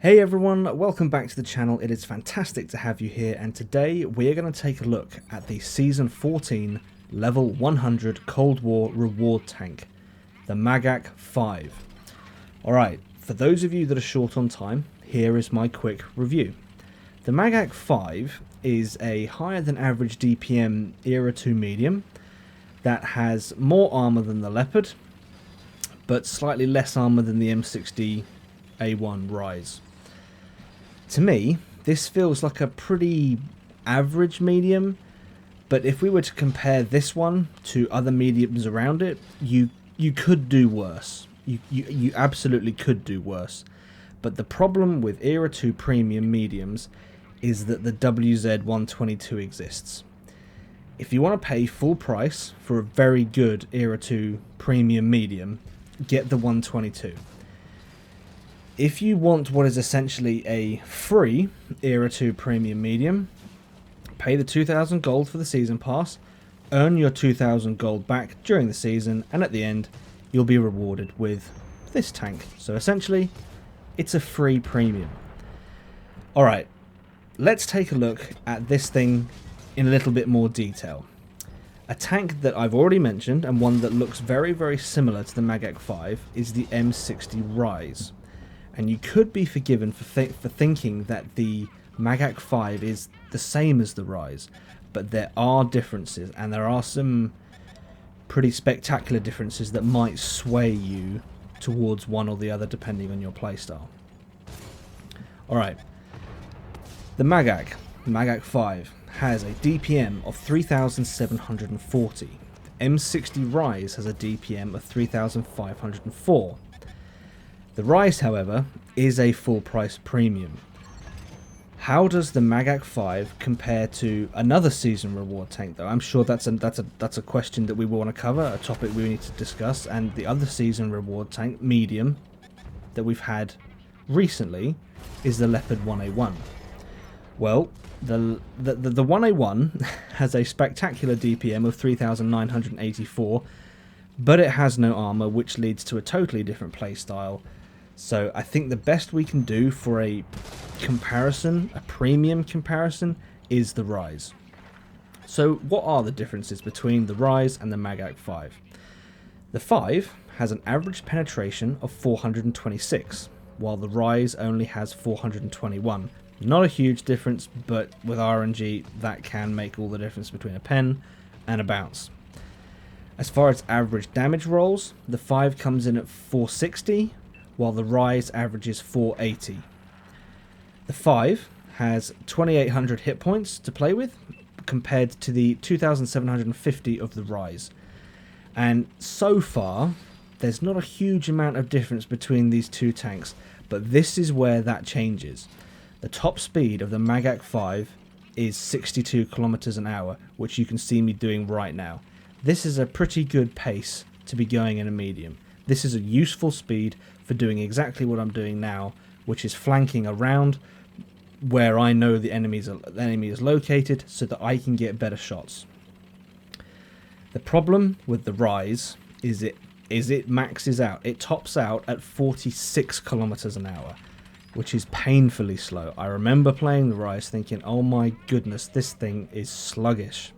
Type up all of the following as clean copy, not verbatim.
Hey everyone, welcome back to the channel. It is fantastic to have you here, and today we're going to take a look at the Season 14 Level 100 Cold War reward tank, the Magach 5. Alright, for those of you that are short on time, here is my quick review. The Magach 5 is a higher than average DPM Era 2 medium that has more armor than the Leopard, but slightly less armor than the M60 A1 Rise. To me, this feels like a pretty average medium, but if we were to compare this one to other mediums around it, you could do worse. You absolutely could do worse. But the problem with Era 2 premium mediums is that the WZ-122 exists. If you want to pay full price for a very good Era 2 premium medium, get the 122. If you want what is essentially a free Era 2 premium medium, pay the 2,000 gold for the season pass, earn your 2,000 gold back during the season, and at the end you'll be rewarded with this tank. So essentially, it's a free premium. Alright, let's take a look at this thing in a little bit more detail. A tank that I've already mentioned, and one that looks very, very similar to the Magach 5, is the M60 Rise. And you could be forgiven for thinking that the Magach 5 is the same as the Rise, but there are differences, and there are some pretty spectacular differences that might sway you towards one or the other depending on your playstyle. Alright, the Magach 5 has a DPM of 3,740. The M60 Rise has a DPM of 3,504. The Rise, however, is a full price premium. How does the Magach 5 compare to another season reward tank, though? I'm sure that's a question that we want to cover, a topic we need to discuss, and the other season reward tank, medium, that we've had recently is the Leopard 1A1. Well, the 1A1 has a spectacular DPM of 3,984, but it has no armor, which leads to a totally different playstyle. So I think the best we can do for a comparison, a premium comparison, is the Rise. So what are the differences between the Rise and the Magach 5? The 5 has an average penetration of 426, while the Rise only has 421. Not a huge difference, but with RNG that can make all the difference between a pen and a bounce. As far as average damage rolls, the 5 comes in at 460, while the Rise averages 480. The 5 has 2,800 hit points to play with, compared to the 2,750 of the Rise. And so far, there's not a huge amount of difference between these two tanks, but this is where that changes. The top speed of the Magach 5 is 62 kilometers an hour, which you can see me doing right now. This is a pretty good pace to be going in a medium. This is a useful speed for doing exactly what I'm doing now, which is flanking around where I know the enemy is located so that I can get better shots. The problem with the Rise is it maxes out. It tops out at 46 kilometers an hour, which is painfully slow. I remember playing the Rise thinking, oh my goodness, this thing is sluggish.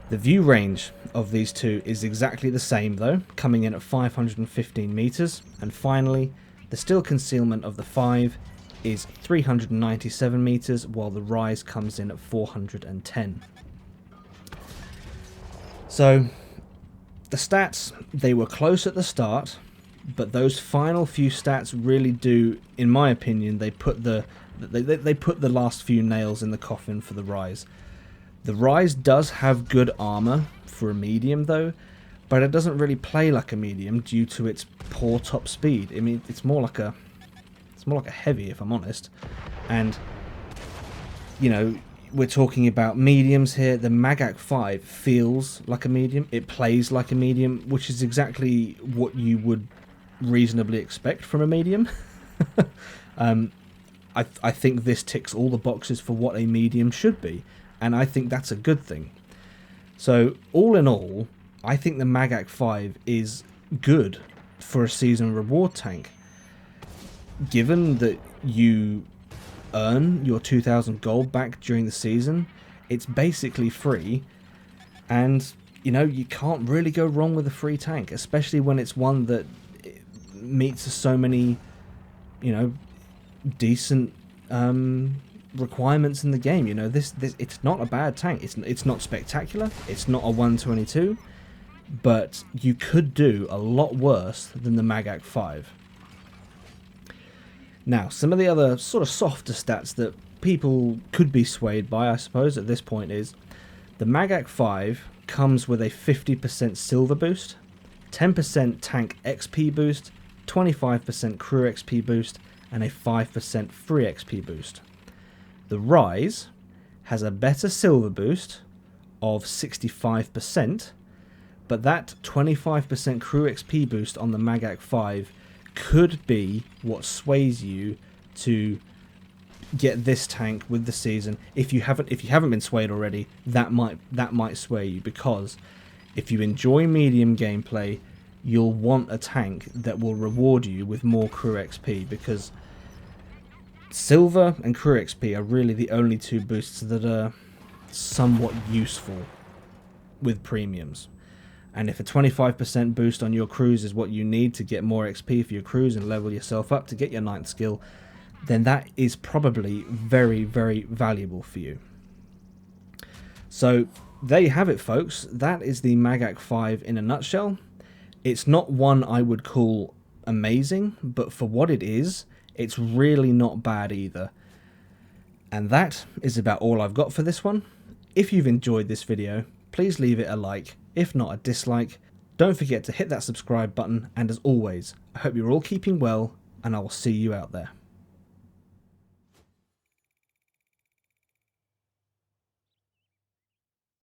The view range of these two is exactly the same though, coming in at 515 meters, and finally, the still concealment of the 5 is 397 meters, while the Rise comes in at 410. So, the stats, they were close at the start, but those final few stats really do, in my opinion, they put the last few nails in the coffin for the Rise. The Rise does have good armor for a medium though, but it doesn't really play like a medium due to its poor top speed. I mean, it's more like a heavy, if I'm honest. And you know, we're talking about mediums here. The Magach 5 feels like a medium. It plays like a medium, which is exactly what you would reasonably expect from a medium. I think this ticks all the boxes for what a medium should be. And I think that's a good thing. So, all in all, I think the Magach 5 is good for a season reward tank. given that you earn your 2,000 gold back during the season, it's basically free, and you know, you can't really go wrong with a free tank, especially when it's one that meets so many, you know, decent requirements in the game. You know, this it's not a bad tank. It's not spectacular. It's not a 122, but you could do a lot worse than the Magach 5. Now, some of the other sort of softer stats that people could be swayed by, I suppose, at this point is the Magach 5 comes with a 50% silver boost, 10% tank XP boost, 25% crew XP boost, and a 5% free XP boost. The Rise has a better silver boost of 65%, but that 25% crew XP boost on the Magach 5 could be what sways you to get this tank with the season. If you haven't been swayed already, that might sway you, because if you enjoy medium gameplay, you'll want a tank that will reward you with more crew XP, because silver and crew XP are really the only two boosts that are somewhat useful with premiums. And if a 25% boost on your crews is what you need to get more XP for your crews and level yourself up to get your 9th skill, then that is probably very, very valuable for you. So there you have it, folks. That is the Magach 5 in a nutshell. It's not one I would call amazing, but for what it is, it's really not bad either. And that is about all I've got for this one. If you've enjoyed this video, please leave it a like, if not a dislike. Don't forget to hit that subscribe button, and as always, I hope you're all keeping well, and I will see you out there.